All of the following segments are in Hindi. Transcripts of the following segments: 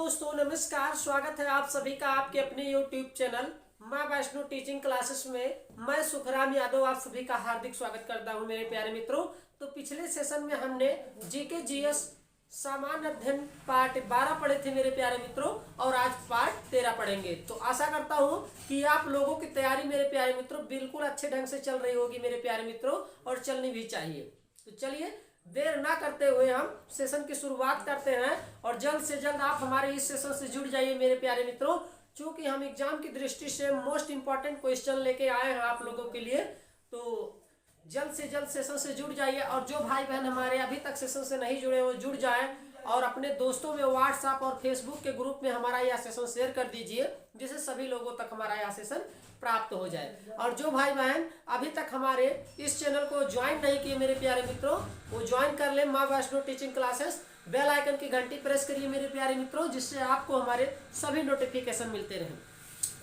दोस्तों नमस्कार, स्वागत है आप सभी का आपके अपने YouTube चैनल माँ वैष्णो टीचिंग क्लासेस में। मैं सुखराम यादव आप सभी का हार्दिक स्वागत करता हूं मेरे प्यारे मित्रों। तो पिछले सेशन में हमने जीके जीएस सामान्य अध्ययन पार्ट 12 पढ़े थे मेरे प्यारे मित्रों, और आज पार्ट 13 पढ़ेंगे। तो आशा करता हूं कि आप लोगों की तैयारी मेरे प्यारे मित्रों बिल्कुल अच्छे ढंग से चल रही होगी मेरे प्यारे मित्रों, और चलनी भी चाहिए। तो चलिए देर ना करते हुए हम सेशन की शुरुआत करते हैं, और जल्द से जल्द आप हमारे इस सेशन से जुड़ जाइए मेरे प्यारे मित्रों, क्योंकि हम एग्जाम की दृष्टि से मोस्ट इंपॉर्टेंट क्वेश्चन लेके आए हैं आप लोगों के लिए। तो जल्द से जल्द सेशन से जुड़ जाइए, और जो भाई बहन हमारे अभी तक सेशन से नहीं जुड़े वो जुड़ जाएं, और अपने दोस्तों में व्हाट्सएप और फेसबुक के ग्रुप में हमारा यह सेशन शेयर कर दीजिए, जिससे सभी लोगों तक हमारा यह सेशन प्राप्त हो जाए। और जो भाई बहन अभी तक हमारे इस चैनल को ज्वाइन नहीं किए मेरे प्यारे मित्रों, वो ज्वाइन कर ले Maa Vaishno teaching classes. Bell icon की घंटी प्रेस करिए मेरे प्यारे मित्रों, जिससे आपको हमारे सभी नोटिफिकेशन मिलते रहें।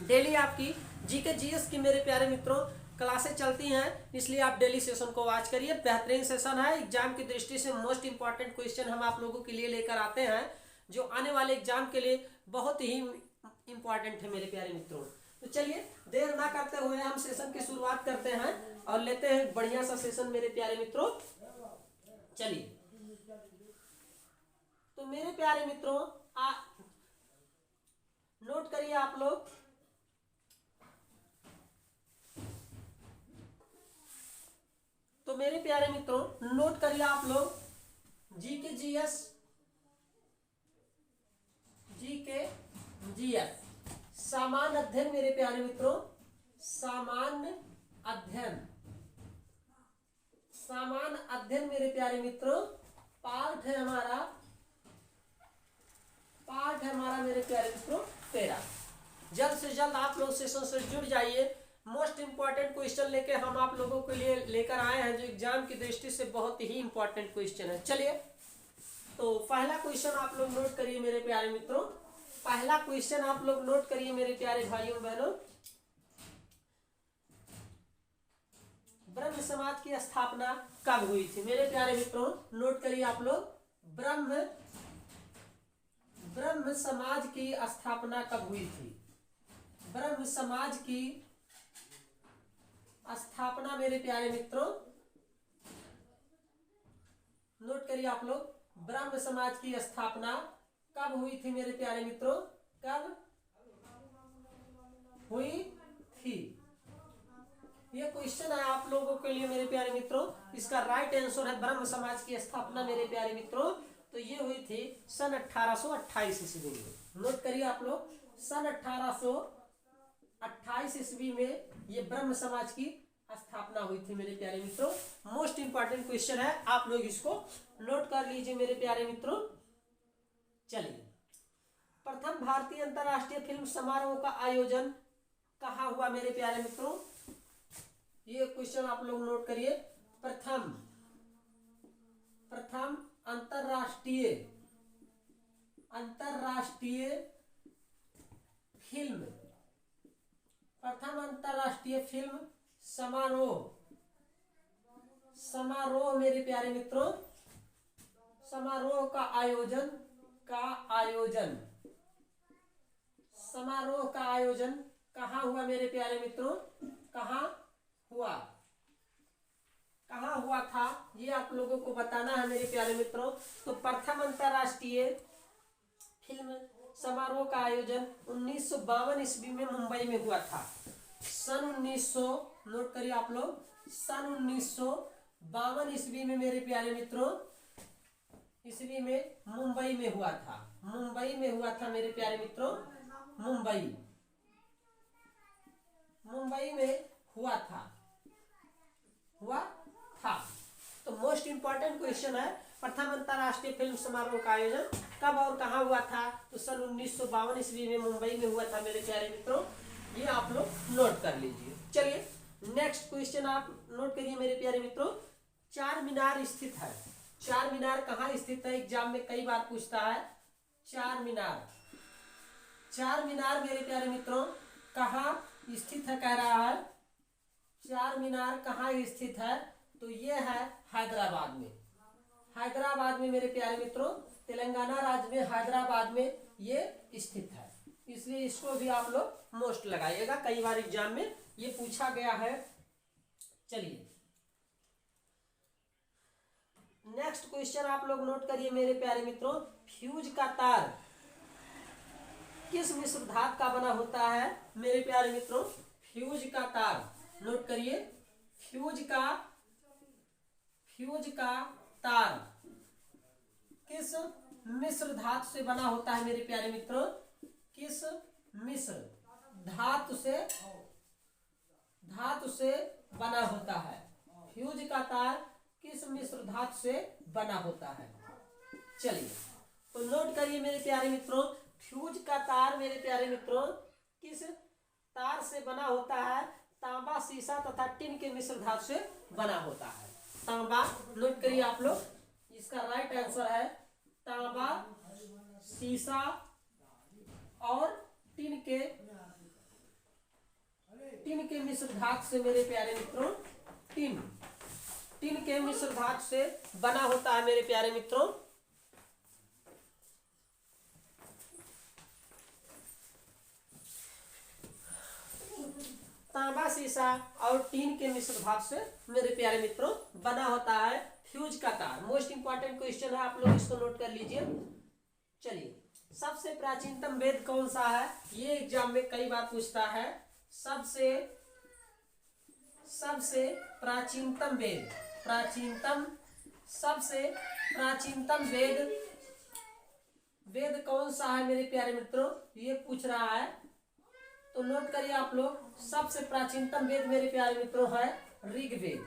डेली आपकी जीके जीएस की मेरे प्यारे मित्रों क्लासेस चलती हैं, इसलिए आप डेली सेशन को वॉच करिए। बेहतरीन सेशन है, एग्जाम की दृष्टि से मोस्ट इंपॉर्टेंट क्वेश्चन हम आप लोगों के लिए लेकर आते हैं, जो आने वाले एग्जाम के लिए बहुत ही इंपॉर्टेंट है मेरे प्यारे मित्रों। तो चलिए देर ना करते हुए हम सेशन की शुरुआत करते हैं और लेते हैं बढ़िया सा सेशन मेरे प्यारे मित्रों। चलिए तो मेरे प्यारे मित्रों नोट करिए आप लोग। तो मेरे प्यारे मित्रों नोट करिए आप लोग, जीके जीएस सामान्य अध्ययन मेरे प्यारे मित्रों, सामान्य अध्ययन मेरे प्यारे मित्रों पार्ट है हमारा मेरे प्यारे मित्रों 13। जल्द से जल्द आप लोग सेशन से जुड़ जाइए। मोस्ट इंपॉर्टेंट क्वेश्चन लेके हम आप लोगों के लिए लेकर आए हैं, जो एग्जाम की दृष्टि से बहुत ही इंपॉर्टेंट क्वेश्चन है। चलिए तो पहला क्वेश्चन आप लोग नोट करिए मेरे प्यारे मित्रों। पहला क्वेश्चन आप लोग नोट करिए मेरे प्यारे भाइयों बहनों। ब्रह्म समाज की स्थापना कब हुई थी मेरे प्यारे मित्रों? नोट करिए आप लोग, ब्रह्म समाज की स्थापना कब हुई थी? ब्रह्म समाज की स्थापना मेरे प्यारे मित्रों नोट करिए आप लोग, ब्रह्म समाज की स्थापना कब हुई थी मेरे प्यारे मित्रों? कब हुई थी? ये क्वेश्चन है आप लोगों के लिए मेरे प्यारे मित्रों। इसका राइट आंसर है ब्रह्म समाज की स्थापना मेरे प्यारे मित्रों। तो ये हुई थी सन 1828 ईस्वी में। नोट करिए आप लोग, सन 1828 ईस्वी में ये ब्रह्म समाज की स्थापना हुई थी मेरे प्यारे मित्रों। मोस्ट इंपॉर्टेंट क्वेश्चन है, आप लोग इसको नोट कर लीजिए मेरे प्यारे मित्रों। चलिए, प्रथम भारतीय अंतरराष्ट्रीय फिल्म समारोह का आयोजन कहाँ हुआ मेरे प्यारे मित्रों? ये क्वेश्चन आप लोग नोट करिए। प्रथम अंतरराष्ट्रीय फिल्म प्रथम अंतरराष्ट्रीय फिल्म समारोह मेरे प्यारे मित्रों, समारोह का आयोजन समारोह का आयोजन कहाँ हुआ मेरे प्यारे मित्रों? कहाँ हुआ था ये आप लोगों को बताना है मेरे प्यारे मित्रों। तो प्रथम अंतरराष्ट्रीय फिल्म समारोह का आयोजन 1952 ईस्वी में मुंबई में हुआ था। सन 1900 नोट करिए आप लोग, सन 1952 ईस्वी में मेरे प्यारे मित्रों ईस्वी में मुंबई में हुआ था। मुंबई में हुआ था मेरे प्यारे मित्रों, मुंबई में हुआ था। तो मोस्ट इंपॉर्टेंट क्वेश्चन है, प्रथम अंतरराष्ट्रीय फिल्म समारोह का आयोजन कब और कहां हुआ था? तो सन 1952 ईस्वी में मुंबई में हुआ था मेरे प्यारे मित्रों। ये आप लोग नोट कर लीजिए। चलिए नेक्स्ट क्वेश्चन आप नोट करिए मेरे प्यारे मित्रों। चार मीनार स्थित है। चार मीनार कहाँ स्थित है? एग्जाम में कई बार पूछता है। चार मीनार मेरे प्यारे मित्रों कहाँ स्थित है कह रहा है। चार मीनार कहाँ स्थित है? तो ये है हैदराबाद में। हैदराबाद में मेरे प्यारे मित्रों, तेलंगाना राज्य में हैदराबाद में ये स्थित है, इसलिए इसको भी आप लोग मोस्ट लगाइएगा, कई बार एग्जाम में ये पूछा गया है। चलिए नेक्स्ट क्वेश्चन आप लोग नोट करिए मेरे प्यारे मित्रों, फ्यूज का तार किस मिश्र धातु का बना होता है मेरे प्यारे मित्रों? फ्यूज का तार नोट करिए, फ्यूज का तार किस मिश्र धातु से बना होता है मेरे प्यारे मित्रों? किस मिश्र धातु से बना होता है? फ्यूज का तार किस मिश्र धातु से बना होता है? चलिए तो नोट करिए मेरे प्यारे मित्रों, फ्यूज का तार मेरे प्यारे मित्रों किस तार से बना होता है? तांबा, सीसा तथा टिन के मिश्र धातु से बना होता है। तांबा नोट करिए आप लोग, इसका राइट आंसर है तांबा, सीसा और टिन के मिश्र धातु से मेरे प्यारे मित्रों, टिन के मिश्र धातु से बना होता है मेरे प्यारे मित्रों। तांबा, सीसा और टीन के मिश्र धातु से मेरे प्यारे मित्रों बना होता है फ्यूज का तार। मोस्ट इंपॉर्टेंट क्वेश्चन है, आप लोग इसको नोट कर लीजिए। चलिए सबसे प्राचीनतम वेद कौन सा है? ये एग्जाम में कई बार पूछता है। सबसे प्राचीनतम वेद कौन सा है मेरे प्यारे मित्रों? ये पूछ रहा है, तो नोट करिए आप लोग, सबसे प्राचीनतम वेद मेरे प्यारे मित्रों है ऋग्वेद।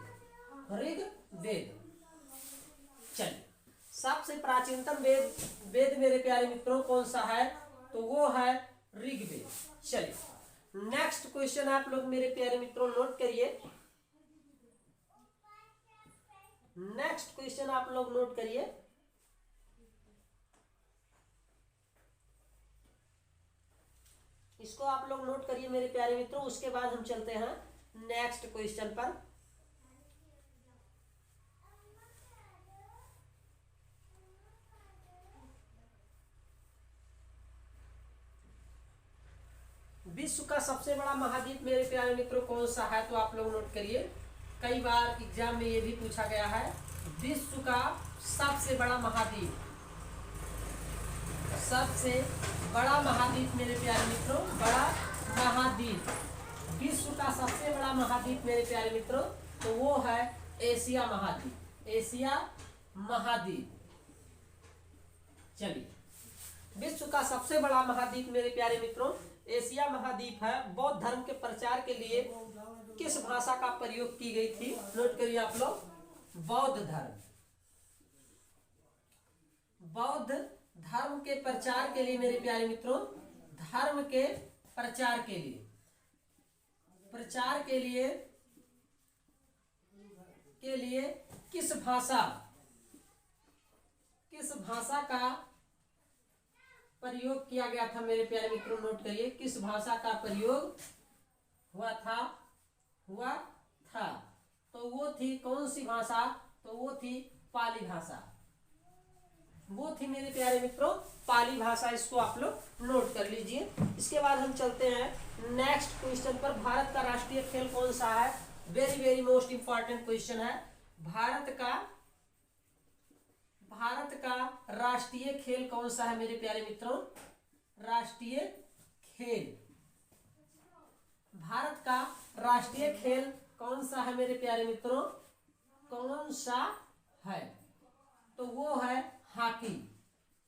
चलिए सबसे प्राचीनतम वेद मेरे प्यारे मित्रों कौन सा है? तो वो है ऋग्वेद। चलिए नेक्स्ट क्वेश्चन आप लोग मेरे प्यारे मित्रों नोट करिए। नेक्स्ट क्वेश्चन आप लोग नोट करिए। इसको आप लोग नोट करिए मेरे प्यारे मित्रों, उसके बाद हम चलते हैं नेक्स्ट क्वेश्चन पर। विश्व का सबसे बड़ा महाद्वीप मेरे प्यारे मित्रों कौन सा है? तो आप लोग नोट करिए, कई बार एग्जाम में ये भी पूछा गया है। विश्व का सबसे बड़ा महाद्वीप, सबसे बड़ा महाद्वीप मेरे प्यारे मित्रों, बड़ा महाद्वीप, विश्व का सबसे बड़ा महाद्वीप मेरे प्यारे मित्रों, तो वो है एशिया महाद्वीप। एशिया महाद्वीप। चलिए विश्व का सबसे बड़ा महाद्वीप मेरे प्यारे मित्रों एशिया महाद्वीप है। बौद्ध धर्म के प्रचार के लिए किस भाषा का प्रयोग की गई थी? नोट करिए आप लोग, बौद्ध धर्म के प्रचार के लिए मेरे प्यारे मित्रों, धर्म के प्रचार के लिए किस भाषा का प्रयोग किया गया था मेरे प्यारे मित्रों? नोट करिए, किस भाषा का प्रयोग हुआ था? तो वो थी कौन सी भाषा? तो वो थी पाली भाषा। वो थी मेरे प्यारे मित्रों पाली भाषा। इसको आप लोग नोट कर लीजिए। इसके बाद हम चलते हैं नेक्स्ट क्वेश्चन पर। भारत का राष्ट्रीय खेल कौन सा है? Very very most important question है। भारत का राष्ट्रीय खेल कौन सा है मेरे प्यारे मित्रों? राष्ट्रीय खेल, भारत का राष्ट्रीय खेल कौन सा है मेरे प्यारे मित्रों? कौन सा है? तो वो है हॉकी।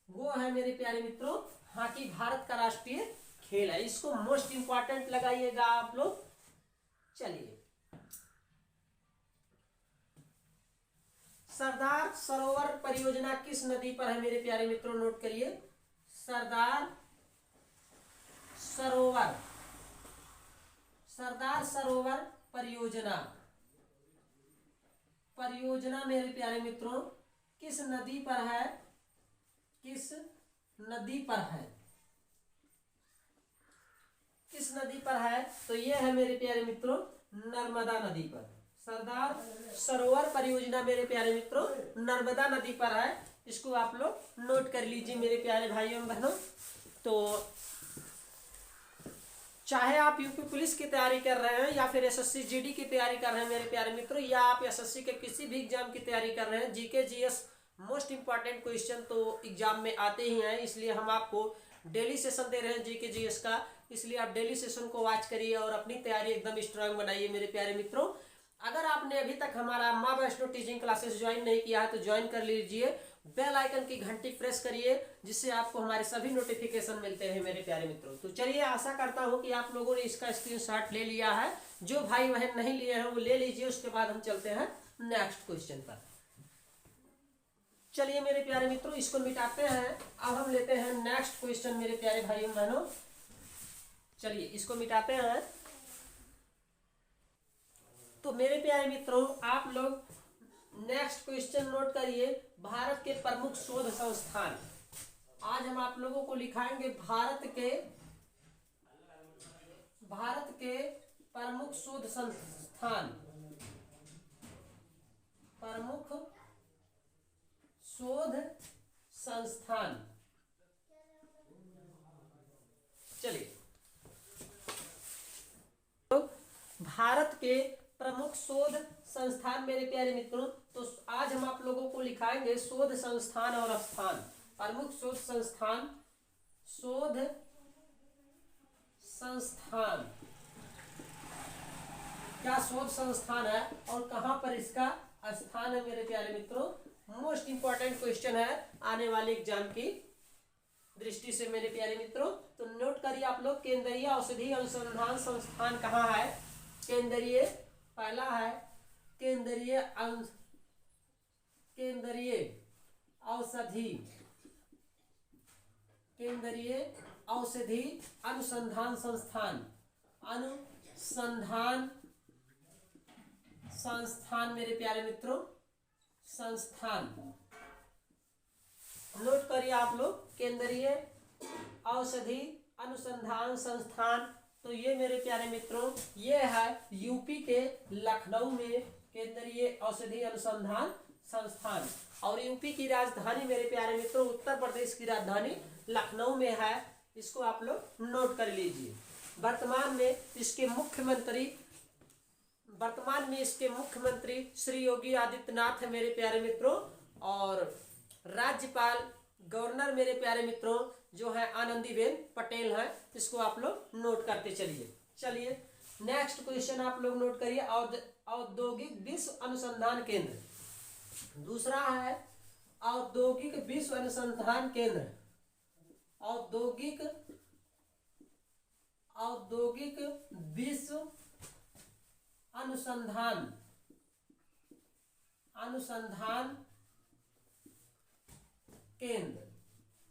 वो है मेरे प्यारे मित्रों हॉकी, भारत का राष्ट्रीय खेल है। इसको मोस्ट इंपॉर्टेंट लगाइएगा आप लोग। चलिए सरदार सरोवर परियोजना किस नदी पर है मेरे प्यारे मित्रों? नोट करिए, सरदार सरोवर परियोजना मेरे प्यारे मित्रों किस नदी पर है? किस नदी पर है? तो ये है मेरे प्यारे मित्रों नर्मदा नदी पर। सरदार सरोवर परियोजना मेरे प्यारे मित्रों नर्मदा नदी पर है। इसको आप लोग नोट कर लीजिए मेरे प्यारे भाइयों बहनों। तो चाहे आप यूपी पुलिस की तैयारी कर रहे हैं या फिर एसएससी जीडी की तैयारी कर रहे हैं मेरे प्यारे मित्रों, या आप एसएससी के किसी भी एग्जाम की तैयारी कर रहे हैं, GK GS most important question तो एग्जाम में आते ही हैं। इसलिए हम आपको डेली सेशन दे रहे हैं जीके जीएस का, इसलिए आप डेली सेशन को वॉच करिए और अपनी तैयारी एकदम स्ट्रांग बनाइए मेरे प्यारे मित्रों। अगर आपने अभी तक हमारा माँ वैष्णो टीचिंग क्लासेस ज्वाइन नहीं किया है तो ज्वाइन कर लीजिए, बेल आइकन की घंटी प्रेस करिए, जिससे आपको हमारे सभी नोटिफिकेशन मिलते हैं मेरे प्यारे मित्रों। तो चलिए, आशा करता हूं कि आप लोगों ने इसका स्क्रीनशॉट ले लिया है। जो भाई बहन नहीं लिए हैं वो ले लीजिए। उसके बाद हम चलते हैं नेक्स्ट क्वेश्चन पर। चलिए मेरे प्यारे मित्रों, इसको मिटाते हैं। अब हम लेते हैं नेक्स्ट क्वेश्चन मेरे प्यारे भाइयों बहनों। चलिए इसको मिटाते हैं। तो मेरे प्यारे मित्रों, आप लोग नेक्स्ट क्वेश्चन नोट करिए। भारत के प्रमुख शोध संस्थान। आज हम आप लोगों को लिखाएंगे भारत के प्रमुख शोध संस्थान। प्रमुख शोध संस्थान। चलिए, तो भारत के प्रमुख शोध संस्थान मेरे प्यारे मित्रों, तो आज हम आप लोगों को लिखाएंगे शोध संस्थान और स्थान। प्रमुख शोध संस्थान, शोध संस्थान, क्या शोध संस्थान है और कहां पर इसका स्थान है मेरे प्यारे मित्रों। मोस्ट इंपॉर्टेंट क्वेश्चन है आने वाले एग्जाम की दृष्टि से मेरे प्यारे मित्रों। तो नोट करिए आप लोग, केंद्रीय औषधि अनुसंधान संस्थान कहाँ है। केंद्रीय, पहला है केंद्रीय औषधि अनुसंधान संस्थान मेरे प्यारे मित्रों, संस्थान। नोट करिए आप लोग, केंद्रीय औषधि अनुसंधान संस्थान। तो ये मेरे प्यारे मित्रों, ये है यूपी के लखनऊ में केंद्रीय औषधि अनुसंधान संस्थान। और यूपी की राजधानी मेरे प्यारे मित्रों, उत्तर प्रदेश की राजधानी लखनऊ में है। इसको आप लोग नोट कर लीजिए। वर्तमान में इसके मुख्यमंत्री श्री योगी आदित्यनाथ है मेरे प्यारे मित्रों, और राज्यपाल गवर्नर मेरे प्यारे मित्रों जो है आनंदीबेन पटेल है। इसको आप लोग नोट करते चलिए नेक्स्ट क्वेश्चन आप लोग नोट करिए। औद्योगिक विश्व अनुसंधान केंद्र। दूसरा है औद्योगिक विश्व अनुसंधान केंद्र। औद्योगिक विश्व अनुसंधान केंद्र।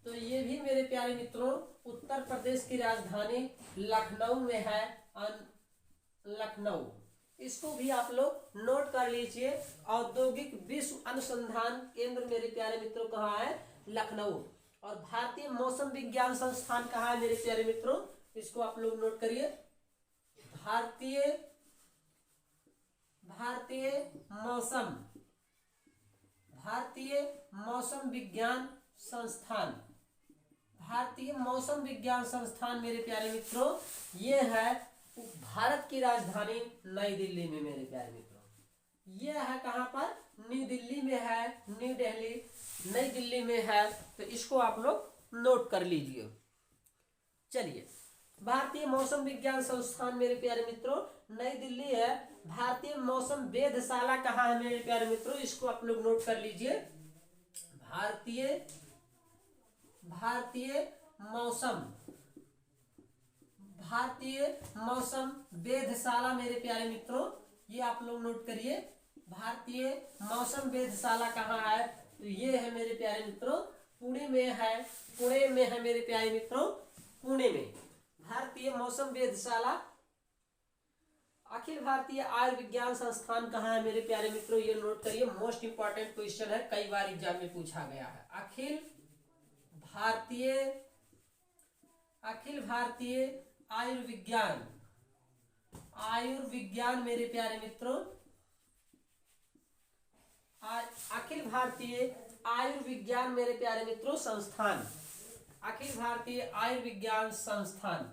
तो ये भी मेरे प्यारे मित्रों उत्तर प्रदेश की राजधानी लखनऊ में है। लखनऊ, इसको भी आप लोग नोट कर लीजिए। औद्योगिक विश्व अनुसंधान केंद्र मेरे प्यारे मित्रों कहाँ है, लखनऊ। और भारतीय मौसम विज्ञान संस्थान कहाँ है मेरे प्यारे मित्रों, इसको आप लोग नोट करिए। भारतीय मौसम विज्ञान संस्थान। भारतीय मौसम विज्ञान संस्थान मेरे प्यारे मित्रों, ये है भारत की राजधानी नई दिल्ली में मेरे प्यारे मित्रों। ये है कहां पर, न्यू दिल्ली में है। न्यू दिल्ली नई दिल्ली में है। तो इसको आप लोग नोट कर लीजिए। चलिए, भारतीय मौसम विज्ञान संस्थान मेरे प्यारे मित्रों नई दिल्ली है। भारतीय मौसम वेधशाला कहाँ है मेरे प्यारे मित्रों, इसको आप लोग नोट कर लीजिए। भारतीय मौसम वेधशाला मेरे प्यारे मित्रों, ये आप लोग नोट करिए। भारतीय मौसम वेधशाला कहाँ है, तो ये है मेरे प्यारे मित्रों पुणे में है मेरे प्यारे मित्रों, पुणे में भारतीय मौसम वेधशाला। अखिल भारतीय आयुर्विज्ञान संस्थान कहाँ है मेरे प्यारे मित्रों, ये नोट करिए। मोस्ट इंपॉर्टेंट क्वेश्चन है, कई बार एग्जाम में पूछा गया है। अखिल भारतीय आयुर्विज्ञान मेरे प्यारे मित्रों, अखिल भारतीय आयुर्विज्ञान मेरे प्यारे मित्रों संस्थान। अखिल भारतीय आयुर्विज्ञान संस्थान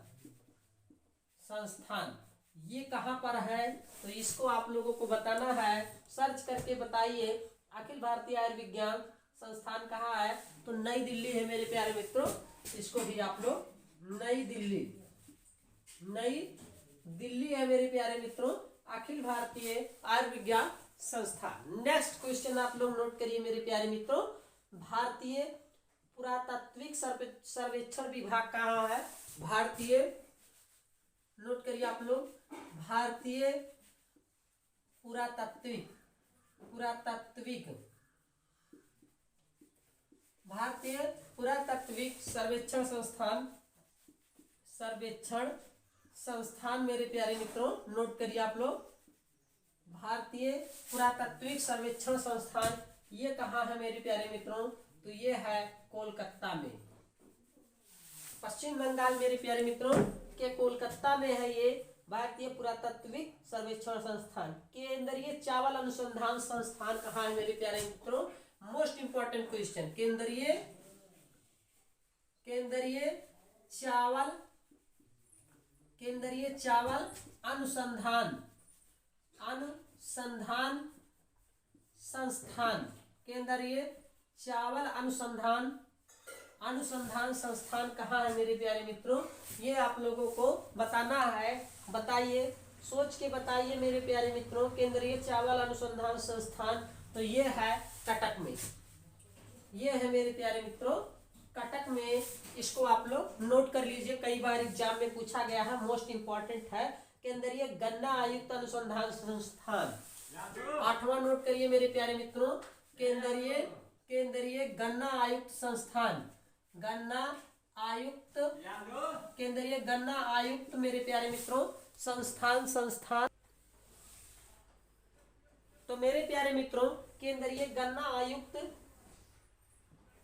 ये कहाँ पर है, तो इसको आप लोगों को बताना है, सर्च करके बताइए। अखिल भारतीय आयुर्विज्ञान संस्थान कहाँ है, तो नई दिल्ली है मेरे प्यारे मित्रों। इसको भी आप लोग नई दिल्ली है मेरे प्यारे मित्रों, अखिल भारतीय आयुर्विज्ञान संस्थान। नेक्स्ट क्वेश्चन आप लोग नोट करिए मेरे प्यारे मित्रों, भारतीय पुरातात्विक सर्वेक्षण विभाग कहाँ है, भारतीय, नोट करिए आप लोग, भारतीय पुरातात्विक सर्वेक्षण संस्थान मेरे प्यारे मित्रों, नोट करिए आप लोग, भारतीय पुरातात्विक सर्वेक्षण संस्थान ये कहाँ है मेरे प्यारे मित्रों, तो ये है कोलकाता में, पश्चिम बंगाल मेरे प्यारे मित्रों के कोलकाता में है ये भारतीय पुरातात्विक सर्वेक्षण संस्थान। केंद्रीय चावल अनुसंधान संस्थान कहाँ है मेरे प्यारे मित्रों, मोस्ट इंपॉर्टेंट क्वेश्चन, केंद्रीय चावल अनुसंधान संस्थान, केंद्रीय चावल अनुसंधान संस्थान कहाँ है मेरे प्यारे मित्रों, ये आप लोगों को बताना है। बताइए, सोच के बताइए मेरे प्यारे मित्रों, केंद्रीय चावल अनुसंधान संस्थान, तो ये है कटक में, ये है मेरे प्यारे मित्रों कटक में। इसको आप लोग नोट कर लीजिए, कई बार एग्जाम में पूछा गया है, मोस्ट इंपॉर्टेंट है। केंद्रीय गन्ना आयुक्त अनुसंधान संस्थान, 8वां नोट करिए मेरे प्यारे मित्रों, केंद्रीय गन्ना आयुक्त संस्थान, केंद्रीय गन्ना आयुक्त मेरे प्यारे मित्रों संस्थान। तो मेरे प्यारे मित्रों, केंद्रीय गन्ना आयुक्त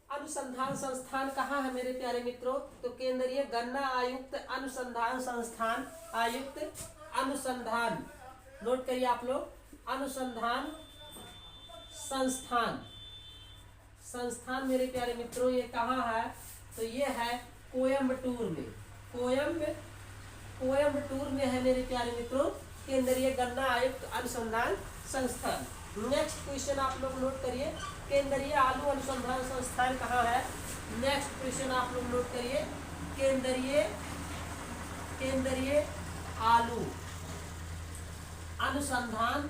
अनुसंधान संस्थान कहाँ है मेरे प्यारे मित्रों, तो केंद्रीय गन्ना आयुक्त अनुसंधान संस्थान, अनुसंधान, नोट करिए आप लोग, अनुसंधान संस्थान मेरे प्यारे मित्रों ये कहाँ है, तो ये है कोयम्बटूर में है मेरे प्यारे मित्रों केंद्रीय गन्ना आयुक्त अनुसंधान संस्थान। नेक्स्ट क्वेश्चन आप लोग नोट करिए, केंद्रीय आलू अनुसंधान संस्थान कहाँ है। नेक्स्ट क्वेश्चन आप लोग नोट करिए, केंद्रीय आलू अनुसंधान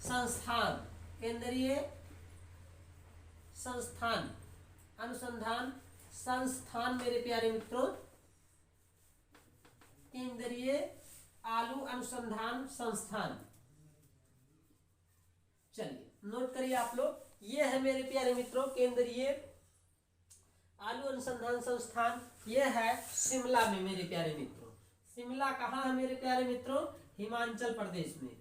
संस्थान, केंद्रीय अनुसंधान संस्थान मेरे प्यारे मित्रों, केंद्रीय आलू अनुसंधान संस्थान। चलिए नोट करिए आप लोग, ये है मेरे प्यारे मित्रों केंद्रीय आलू अनुसंधान संस्थान, ये है शिमला में मेरे प्यारे मित्रों। शिमला कहाँ है मेरे प्यारे मित्रों, हिमाचल प्रदेश में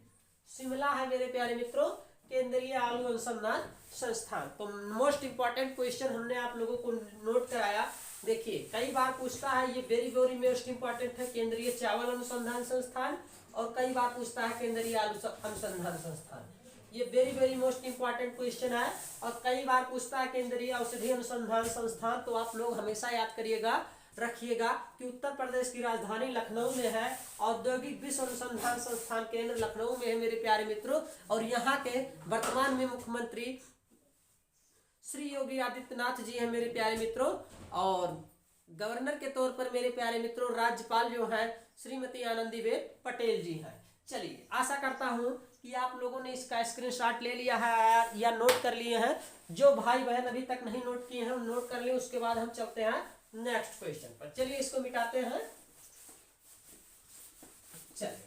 शिमला है मेरे प्यारे मित्रों केंद्रीय आलू अनुसंधान संस्थान। तो मोस्ट इंपॉर्टेंट क्वेश्चन हमने आप लोगों को नोट कराया। देखिए कई बार पूछता है, ये वेरी वेरी मोस्ट इंपॉर्टेंट है, केंद्रीय चावल अनुसंधान संस्थान, और कई बार पूछता है केंद्रीय आलू अनुसंधान संस्थान। ये very very most important question है, और कई बार पूछता है केंद्रीय औषधि अनुसंधान संस्थान। तो आप लोग हमेशा याद करिएगा, रखिएगा कि उत्तर प्रदेश की राजधानी लखनऊ में है, औद्योगिक विश्व अनुसंधान संस्थान केंद्र लखनऊ में है मेरे प्यारे मित्रों। और यहाँ के वर्तमान में मुख्यमंत्री श्री योगी आदित्यनाथ जी हैं मेरे प्यारे मित्रों, और गवर्नर के तौर पर मेरे प्यारे मित्रों राज्यपाल जो हैं श्रीमती आनंदीबेन पटेल जी हैं। चलिए आशा करता हूं कि आप लोगों ने इसका स्क्रीनशॉट ले लिया है या नोट कर लिए हैं। जो भाई बहन अभी तक नहीं नोट किए हैं नोट कर लिए, उसके बाद हम चलते हैं नेक्स्ट क्वेश्चन पर। चलिए इसको मिटाते हैं। चलिए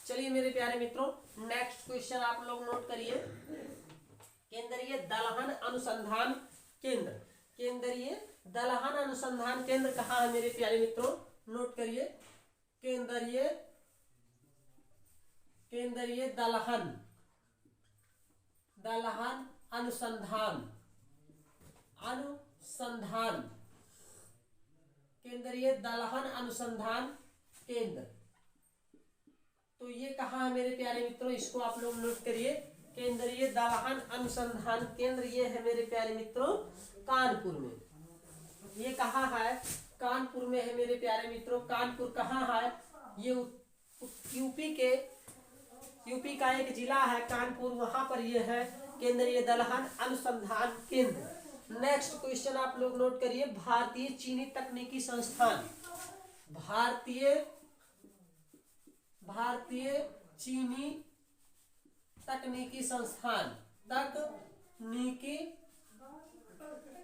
चलिए मेरे प्यारे मित्रों नेक्स्ट क्वेश्चन आप लोग नोट करिए, केंद्रीय दलहन अनुसंधान केंद्र, केंद्रीय दलहन अनुसंधान केंद्र कहाँ है मेरे प्यारे मित्रों, नोट करिए, केंद्रीय केंद्रीय दलहन दलहन अनुसंधान अनुसंधान केंद्रीय दलहन अनुसंधान केंद्र। तो ये कहाँ है मेरे प्यारे मित्रों, इसको आप लोग नोट करिए। केंद्रीय दलहन अनुसंधान केंद्र ये है मेरे प्यारे मित्रों कानपुर में। ये कहाँ है, कानपुर में है मेरे प्यारे मित्रों। कानपुर कहाँ है, ये यूपी का एक जिला है कानपुर, वहां पर ये है केंद्रीय दलहन अनुसंधान केंद्र। नेक्स्ट क्वेश्चन आप लोग नोट करिए। भारतीय चीनी तकनीकी संस्थान भारतीय चीनी तकनीकी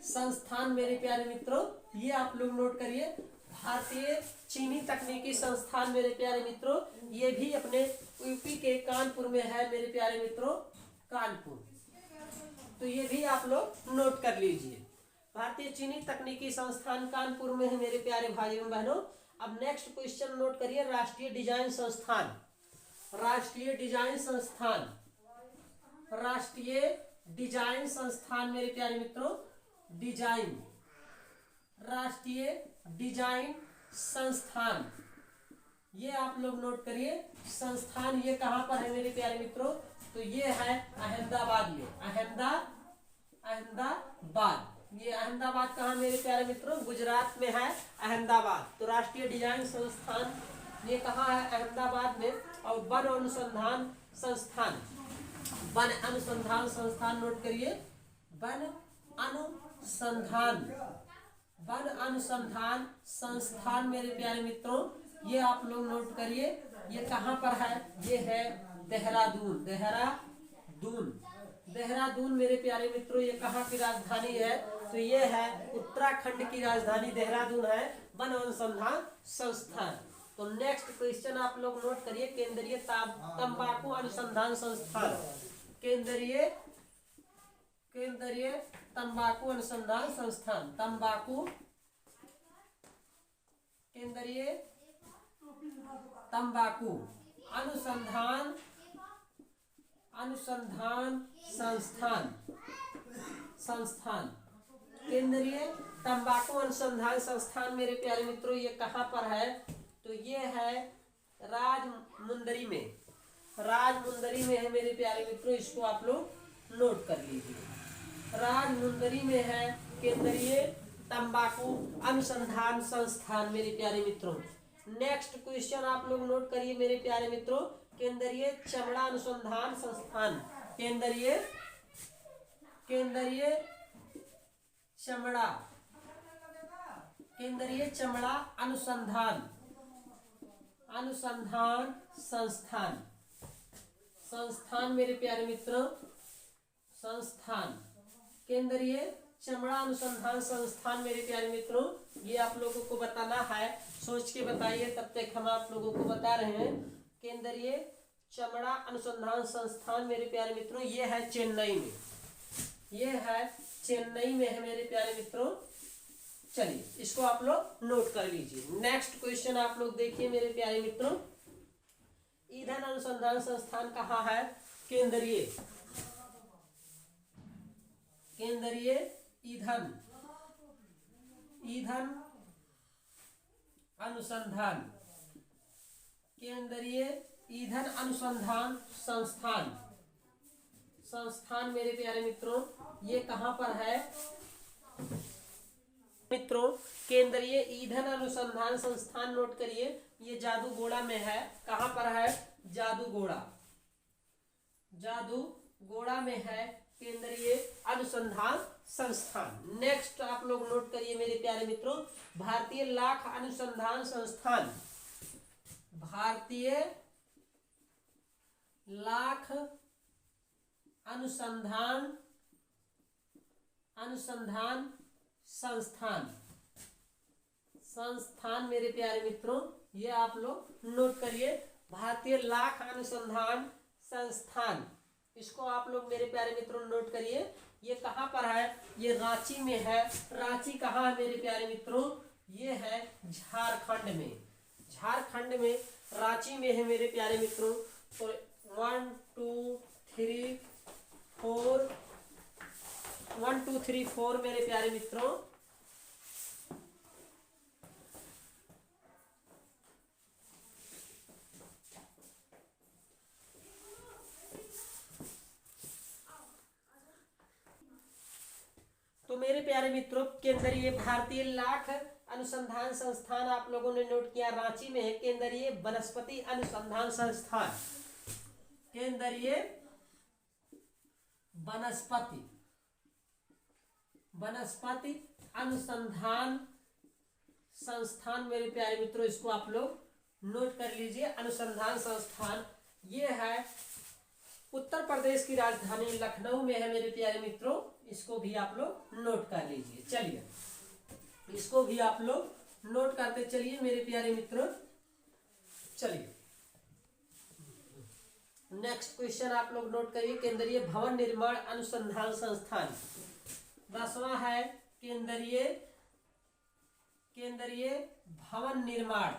संस्थान मेरे प्यारे मित्रों, ये आप लोग नोट करिए। भारतीय चीनी तकनीकी संस्थान मेरे प्यारे मित्रों, ये भी अपने यूपी के कानपुर में है मेरे प्यारे मित्रों, कानपुर। तो ये भी आप लोग नोट कर लीजिए। भारतीय चीनी तकनीकी संस्थान कानपुर में है मेरे प्यारे भाइयों बहनों। अब नेक्स्ट क्वेश्चन नोट करिए। राष्ट्रीय डिजाइन संस्थान राष्ट्रीय डिजाइन संस्थान मेरे प्यारे मित्रों, राष्ट्रीय डिजाइन संस्थान, ये आप लोग नोट करिए। संस्थान ये कहाँ पर है मेरे प्यारे मित्रों, तो ये है अहमदाबाद में। अहमदाबाद, ये अहमदाबाद कहाँ मेरे प्यारे मित्रों, गुजरात में है अहमदाबाद। तो राष्ट्रीय डिजाइन संस्थान ये कहाँ है, अहमदाबाद में। और वन अनुसंधान संस्थान नोट करिए। वन अनुसंधान संस्थान मेरे प्यारे मित्रों, ये आप लोग नोट करिए। ये कहाँ पर है, ये है देहरादून मेरे प्यारे मित्रों। ये कहाँ की राजधानी है, तो ये है उत्तराखंड की राजधानी देहरादून है वन अनुसंधान संस्थान। तो नेक्स्ट क्वेश्चन आप लोग नोट करिए। केंद्रीय तंबाकू अनुसंधान संस्थान केंद्रीय तंबाकू अनुसंधान संस्थान केंद्रीय तंबाकू अनुसंधान केंद्रीय तंबाकू अनुसंधान संस्थान मेरे प्यारे मित्रों, ये कहाँ पर है, तो ये है राजमुंदरी में है मेरे प्यारे मित्रों। इसको आप लोग नोट कर लीजिए। राजमुंदरी में है केंद्रीय तंबाकू अनुसंधान संस्थान मेरे प्यारे मित्रों। नेक्स्ट क्वेश्चन आप लोग नोट करिए मेरे प्यारे मित्रों। केंद्रीय चमड़ा अनुसंधान संस्थान केंद्रीय चमड़ा अनुसंधान संस्थान मेरे प्यारे मित्रों, केंद्रीय चमड़ा अनुसंधान संस्थान मेरे प्यारे मित्रों, ये आप लोगों को बताना है। सोच के बताइए, तब तक हम आप लोगों को बता रहे हैं। केंद्रीय चमड़ा अनुसंधान संस्थान मेरे प्यारे मित्रों, ये है चेन्नई में है मेरे प्यारे मित्रों। चलिए इसको आप लोग नोट कर लीजिए। नेक्स्ट क्वेश्चन आप लोग देखिए मेरे प्यारे मित्रों। ईंधन अनुसंधान संस्थान कहाँ है, केंद्रीय ईंधन अनुसंधान केंद्रीय ईंधन अनुसंधान संस्थान मेरे प्यारे मित्रों, ये कहाँ पर है मित्रों, केंद्रीय ईंधन अनुसंधान संस्थान नोट करिए। ये जादूगोड़ा में है। कहाँ पर है, जादूगोड़ा में है केंद्रीय अनुसंधान संस्थान। नेक्स्ट आप लोग नोट करिए मेरे प्यारे मित्रों। भारतीय लाख अनुसंधान संस्थान संस्थान मेरे प्यारे मित्रों, ये आप लोग नोट करिए। भारतीय लाख अनुसंधान संस्थान, इसको आप लोग मेरे प्यारे मित्रों नोट करिए। ये कहाँ पर है, ये रांची में है। रांची कहाँ है मेरे प्यारे मित्रों, ये है झारखंड में रांची में है मेरे प्यारे मित्रों। तो 1 2 3 4, 1 2 3 4 मेरे प्यारे मित्रों। तो मेरे प्यारे मित्रों, केंद्रीय भारतीय लाख अनुसंधान संस्थान आप लोगों ने नोट किया रांची में है। केंद्रीय वनस्पति अनुसंधान संस्थान, केंद्रीय वनस्पति अनुसंधान संस्थान मेरे प्यारे मित्रों, इसको आप लोग नोट कर लीजिए। अनुसंधान संस्थान ये है उत्तर प्रदेश की राजधानी लखनऊ में है मेरे प्यारे मित्रों, इसको भी आप लोग नोट कर लीजिए। चलिए, इसको भी आप लोग नोट करते चलिए मेरे प्यारे मित्रों। चलिए, नेक्स्ट क्वेश्चन आप लोग नोट करिए। केंद्रीय भवन निर्माण अनुसंधान संस्थान 10वां है। केंद्रीय भवन निर्माण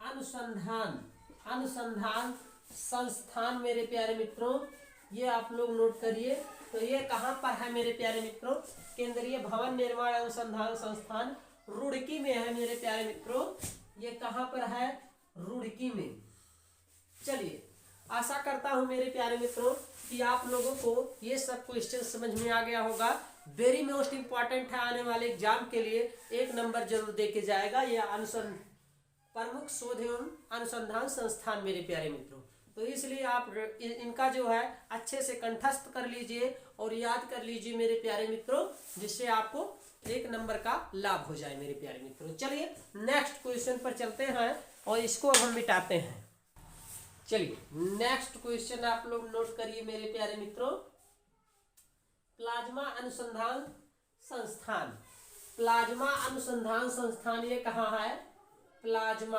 अनुसंधान संस्थान मेरे प्यारे मित्रों, ये आप लोग नोट करिए। तो ये कहाँ पर है मेरे प्यारे मित्रों? केंद्रीय भवन निर्माण अनुसंधान संस्थान रुड़की में है मेरे प्यारे मित्रों। ये कहाँ पर है? रुड़की में। चलिए, आशा करता हूँ मेरे प्यारे मित्रों कि आप लोगों को ये सब क्वेश्चन समझ में आ गया होगा। वेरी मोस्ट इंपॉर्टेंट है, आने वाले एग्जाम के लिए 1 नंबर जरूर दे के जाएगा। यह प्रमुख शोध एवं अनुसंधान संस्थान मेरे प्यारे मित्रों, तो इसलिए आप इनका जो है अच्छे से कंठस्थ कर लीजिए और याद कर लीजिए मेरे प्यारे मित्रों, जिससे आपको 1 नंबर का लाभ हो जाए मेरे प्यारे मित्रों। चलिए, नेक्स्ट क्वेश्चन पर चलते हैं और इसको अब हम मिटाते हैं। चलिए, नेक्स्ट क्वेश्चन आप लोग नोट करिए मेरे प्यारे मित्रों। प्लाज्मा अनुसंधान संस्थान, प्लाज्मा अनुसंधान संस्थान ये कहाँ है? प्लाज्मा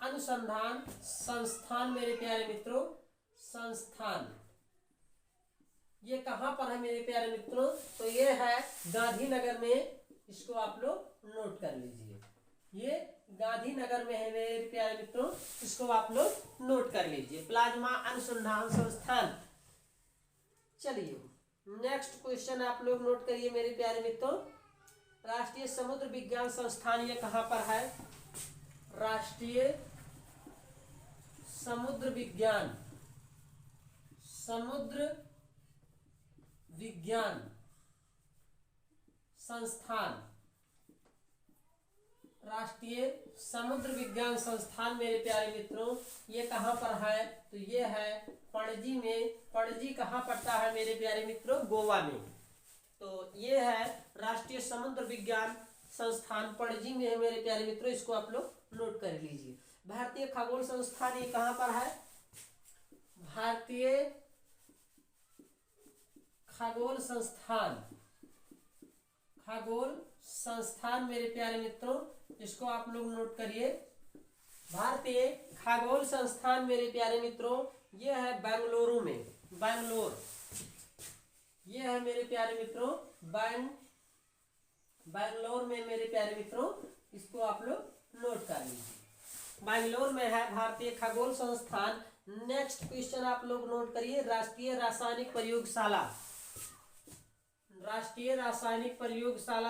अनुसंधान संस्थान मेरे प्यारे मित्रों, संस्थान ये कहाँ पर है मेरे प्यारे मित्रों? तो ये है गांधीनगर में। इसको आप लोग नोट कर लीजिए, ये गांधीनगर में है मेरे प्यारे मित्रों, इसको आप लोग नोट कर लीजिए, प्लाज्मा अनुसंधान संस्थान। चलिए, नेक्स्ट क्वेश्चन आप लोग नोट करिए मेरे प्यारे मित्रों। राष्ट्रीय समुद्र विज्ञान संस्थान ये कहाँ पर है? राष्ट्रीय समुद्र विज्ञान संस्थान, राष्ट्रीय समुद्र विज्ञान संस्थान मेरे प्यारे मित्रों, ये कहाँ पर है? तो ये है पणजी में। पणजी कहाँ पड़ता है मेरे प्यारे मित्रों? गोवा में। तो ये है राष्ट्रीय समुद्र विज्ञान संस्थान, पणजी में है मेरे प्यारे मित्रों, इसको आप लोग नोट कर लीजिए। भारतीय खगोल संस्थान ये कहाँ पर है? भारतीय खगोल संस्थान मेरे प्यारे मित्रों, इसको आप लोग नोट करिए। भारतीय खगोल संस्थान मेरे प्यारे मित्रों, ये है बेंगलुरु में। ये है मेरे प्यारे मित्रों बैंगलोर में मेरे प्यारे मित्रों, इसको आप लोग नोट कर लीजिए। बैंगलोर में है भारतीय खगोल संस्थान। नेक्स्ट क्वेश्चन आप लोग नोट करिए। राष्ट्रीय रासायनिक प्रयोगशाला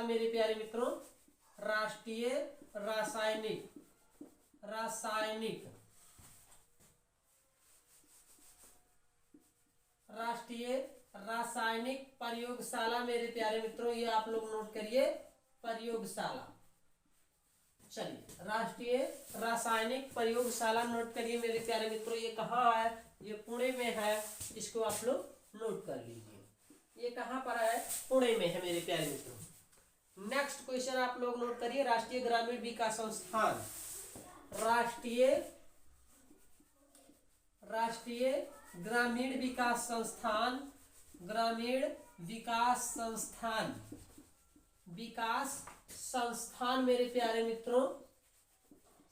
मेरे प्यारे मित्रों, राष्ट्रीय रासायनिक प्रयोगशाला मेरे प्यारे मित्रों, ये आप लोग नोट करिए, प्रयोगशाला। चलिए, राष्ट्रीय रासायनिक प्रयोगशाला नोट करिए मेरे प्यारे मित्रों, ये कहाँ है? ये पुणे में है, इसको आप लोग नोट कर लीजिए। ये कहाँ पर है? पुणे में है मेरे प्यारे मित्रों। नेक्स्ट क्वेश्चन आप लोग नोट करिए। राष्ट्रीय ग्रामीण विकास संस्थान, राष्ट्रीय ग्रामीण विकास संस्थान मेरे प्यारे मित्रों,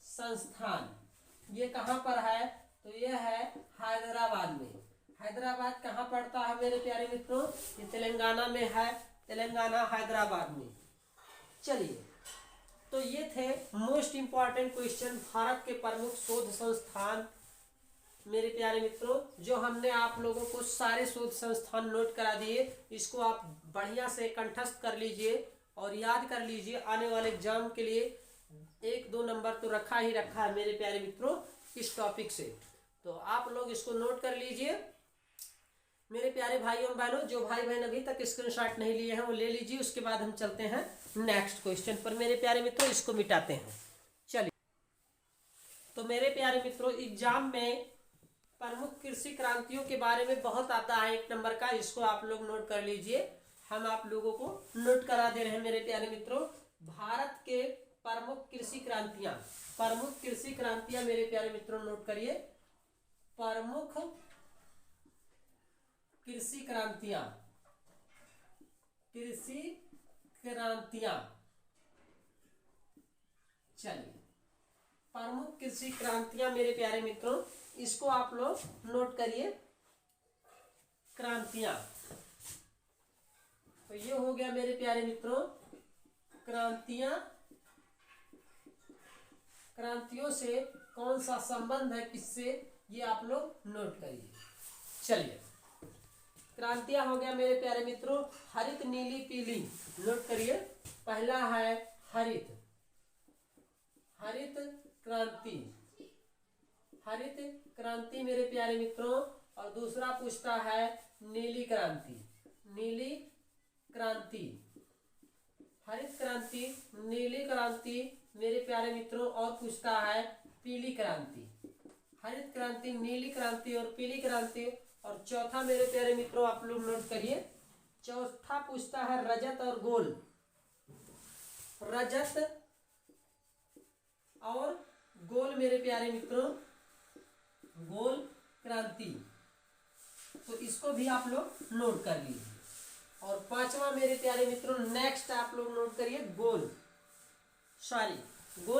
संस्थान ये कहाँ पर है? तो ये है हैदराबाद में। हैदराबाद कहाँ पड़ता है मेरे प्यारे मित्रों? ये तेलंगाना में है, तेलंगाना हैदराबाद में। चलिए, तो ये थे मोस्ट इंपॉर्टेंट क्वेश्चन, भारत के प्रमुख शोध संस्थान मेरे प्यारे मित्रों, जो हमने आप लोगों को सारे शोध संस्थान नोट करा दिए। इसको आप बढ़िया से कंठस्थ कर लीजिए और याद कर लीजिए, आने वाले एग्जाम के लिए 1-2 नंबर तो रखा ही रखा है मेरे प्यारे मित्रों इस टॉपिक से। तो आप लोग इसको नोट कर लीजिए मेरे प्यारे भाइयों और बहनों। जो भाई बहन अभी तक स्क्रीनशॉट नहीं लिए हैं वो ले लीजिए। उसके बाद हम चलते हैं नेक्स्ट क्वेश्चन पर मेरे प्यारे मित्रों, इसको मिटाते हैं। चलिए, तो मेरे प्यारे मित्रों, एग्जाम में प्रमुख कृषि क्रांतियों के बारे में बहुत आता है 1 नंबर का, इसको आप लोग नोट कर लीजिए। हम आप लोगों को नोट करा दे रहे हैं मेरे प्यारे मित्रों, भारत के प्रमुख कृषि क्रांतियां। प्रमुख कृषि क्रांतियां मेरे प्यारे मित्रों नोट करिए, प्रमुख कृषि क्रांतियां, कृषि क्रांतियां। चलिए, प्रमुख कृषि क्रांतियां मेरे प्यारे मित्रों, इसको आप लोग नोट करिए, क्रांतियां। तो ये हो गया मेरे प्यारे मित्रों क्रांतियां। क्रांतियों से कौन सा संबंध है, किससे, ये आप लोग नोट करिए। चलिए, क्रांतियां हो गया मेरे प्यारे मित्रों, हरित, नीली, पीली। नोट करिए, पहला है हरित, हरित क्रांति, हरित क्रांति मेरे प्यारे मित्रों। और दूसरा पूछता है नीली क्रांति, नीली क्रांति, हरित क्रांति, नीली क्रांति मेरे प्यारे मित्रों। और पूछता है पीली क्रांति, हरित क्रांति, नीली क्रांति और पीली क्रांति। और चौथा मेरे प्यारे मित्रों आप लोग नोट करिए, चौथा पूछता है रजत और गोल, रजत और गोल मेरे प्यारे मित्रों, गोल क्रांति। तो इसको भी आप लोग नोट कर लीजिए। और पांचवा मेरे प्यारे मित्रों, नेक्स्ट आप लोग नोट करिए गोल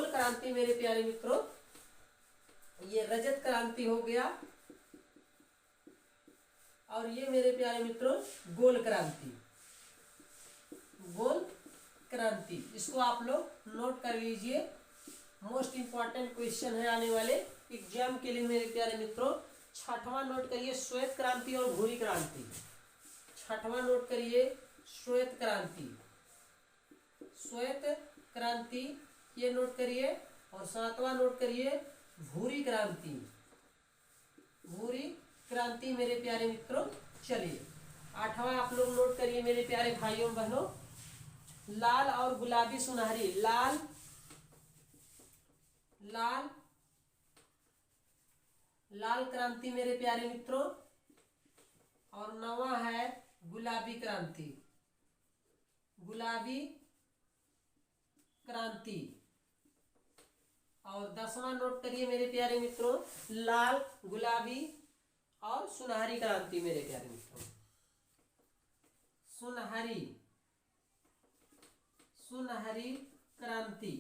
क्रांति मेरे प्यारे मित्रों। ये रजत क्रांति हो गया और ये मेरे प्यारे मित्रों गोल क्रांति, गोल क्रांति। इसको आप लोग नोट कर लीजिए, मोस्ट इंपॉर्टेंट क्वेश्चन है आने वाले एग्जाम के लिए मेरे प्यारे मित्रों। छठवां नोट करिए श्वेत क्रांति और भूरी क्रांति। छठवां नोट करिए श्वेत क्रांति, श्वेत क्रांति ये नोट करिए। और सातवां नोट करिए भूरी क्रांति, भूरी क्रांति मेरे प्यारे मित्रों। चलिए, आठवां आप लोग नोट करिए मेरे प्यारे भाइयों बहनों, लाल और गुलाबी सुनहरी, लाल, लाल, लाल क्रांति मेरे प्यारे मित्रों। और नवा है गुलाबी क्रांति, गुलाबी क्रांति। और 10वां नोट करिए मेरे प्यारे मित्रों, लाल, गुलाबी और सुनहरी क्रांति मेरे प्यारे मित्रों, सुनहरी, सुनहरी क्रांति।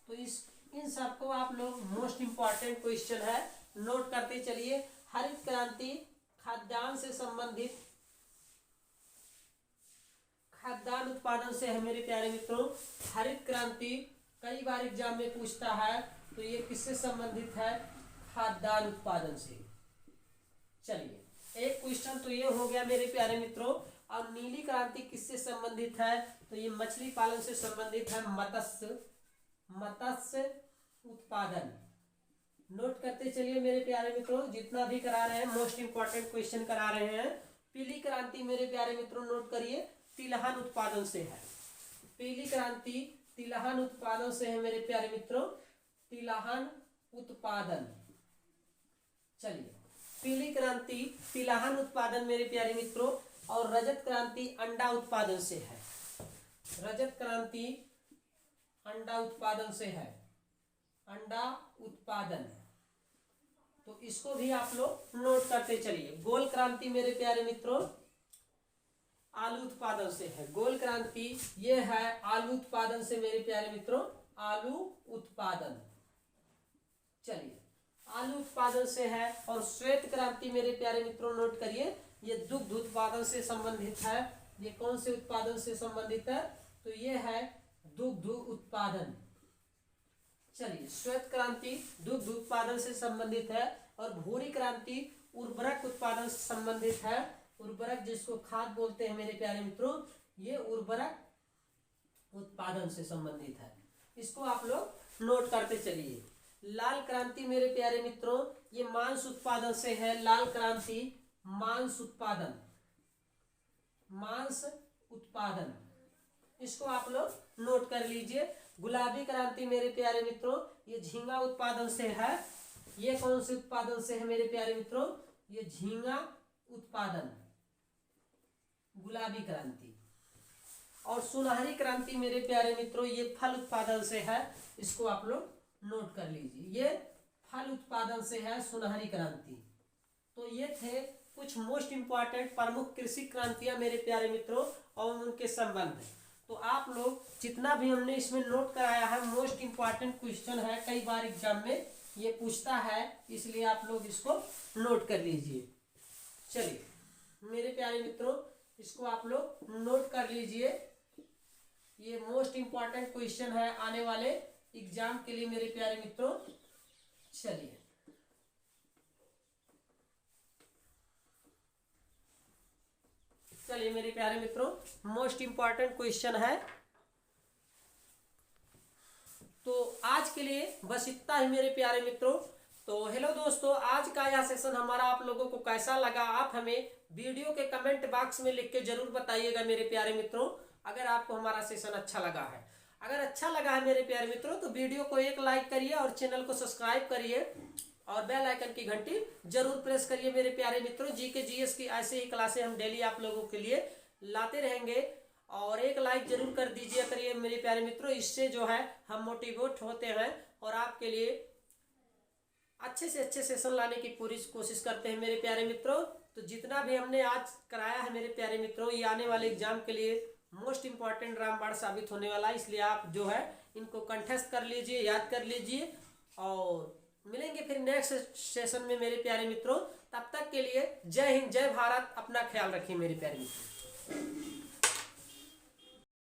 तो इन सबको आप लोग, मोस्ट इंपॉर्टेंट क्वेश्चन है, नोट करते चलिए। हरित क्रांति खाद्यान्न से संबंधित, खाद्यान्न उत्पादन से है मेरे प्यारे मित्रों। हरित क्रांति कई बार एग्जाम में पूछता है, तो ये किससे संबंधित है, खाद्यान्न उत्पादन से। चलिए, एक क्वेश्चन तो ये हो गया मेरे प्यारे मित्रों। और नीली क्रांति किससे संबंधित है, तो ये मछली पालन से संबंधित है, मत्स्य, मत्स्य उत्पादन। नोट करते चलिए मेरे प्यारे मित्रों, जितना भी करा रहे हैं मोस्ट इंपॉर्टेंट क्वेश्चन करा रहे हैं। पीली क्रांति मेरे प्यारे मित्रों नोट करिए, तिलहन उत्पादन से है। पीली क्रांति तिलहन उत्पादन से है मेरे प्यारे मित्रों, तिलहन उत्पादन। चलिए, पीली क्रांति तिलहन उत्पादन मेरे प्यारे मित्रों। और रजत क्रांति अंडा उत्पादन से है, रजत क्रांति अंडा उत्पादन से है, अंडा उत्पादन। तो इसको भी आप लोग नोट करते चलिए। गोल क्रांति मेरे प्यारे मित्रों आलू उत्पादन से है, गोल क्रांति ये है आलू उत्पादन से मेरे प्यारे मित्रों, आलू उत्पादन। चलिए, आलू उत्पादन से है। और श्वेत क्रांति मेरे प्यारे मित्रों नोट करिए, ये दुग्ध उत्पादन से संबंधित है। ये कौन से उत्पादन से संबंधित है? तो ये है दुग्ध उत्पादन। चलिए, श्वेत क्रांति दुग्ध उत्पादन से संबंधित है। और भूरी क्रांति उर्वरक उत्पादन से संबंधित है। उर्वरक जिसको खाद बोलते हैं मेरे प्यारे मित्रों, ये उर्वरक उत्पादन से संबंधित है। इसको आप लोग नोट करते चलिए। लाल क्रांति मेरे प्यारे मित्रों, ये मांस उत्पादन से है। लाल क्रांति मांस उत्पादन, मांस उत्पादन, इसको आप लोग नोट कर लीजिए। गुलाबी क्रांति मेरे प्यारे मित्रों, ये झींगा उत्पादन से है। ये कौन से उत्पादन से है मेरे प्यारे मित्रों? ये झींगा उत्पादन, गुलाबी क्रांति। और सुनहरी क्रांति मेरे प्यारे मित्रों, ये फल उत्पादन से है। इसको आप लोग नोट कर लीजिए, ये फल उत्पादन से है सुनहरी क्रांति। तो ये थे कुछ मोस्ट इंपॉर्टेंट प्रमुख कृषि क्रांतियां मेरे प्यारे मित्रों और उनके संबंध। तो आप लोग जितना भी हमने इसमें नोट कराया है, मोस्ट इंपॉर्टेंट क्वेश्चन है, कई बार एग्जाम में ये पूछता है, इसलिए आप लोग इसको नोट कर लीजिए। चलिए मेरे प्यारे मित्रों, इसको आप लोग नोट कर लीजिए। ये मोस्ट इंपॉर्टेंट क्वेश्चन है आने वाले एग्जाम के लिए मेरे प्यारे मित्रों। चलिए मेरे प्यारे मित्रों, मोस्ट इंपॉर्टेंट क्वेश्चन है। तो आज के लिए बस इतना ही मेरे प्यारे मित्रों। तो हेलो दोस्तों, आज का यह सेशन हमारा आप लोगों को कैसा लगा, आप हमें वीडियो के कमेंट बॉक्स में लिख के जरूर बताइएगा मेरे प्यारे मित्रों। अगर आपको हमारा सेशन अच्छा लगा है, अगर अच्छा लगा है मेरे प्यारे मित्रों, तो वीडियो को एक लाइक करिए और चैनल को सब्सक्राइब करिए और बेल आइकन की घंटी जरूर प्रेस करिए मेरे प्यारे मित्रों। जीके जीएस की ऐसे ही क्लासें हम डेली आप लोगों के लिए लाते रहेंगे। और एक लाइक जरूर कर दीजिए करिए मेरे प्यारे मित्रों, इससे जो है हम मोटिवेट होते हैं और आपके लिए अच्छे से अच्छे सेशन लाने की पूरी कोशिश करते हैं मेरे प्यारे मित्रों। तो जितना भी हमने आज कराया है मेरे प्यारे मित्रों, ये आने वाले एग्जाम के लिए मोस्ट इंपॉर्टेंट रामबाण साबित होने वाला है। इसलिए आप जो है इनको कंठस्थ कर लीजिए, याद कर लीजिए। और मिलेंगे फिर नेक्स्ट सेशन में मेरे प्यारे मित्रों। तब तक के लिए जय हिंद, जय भारत। अपना ख्याल रखिए मेरे प्यारे मित्रों।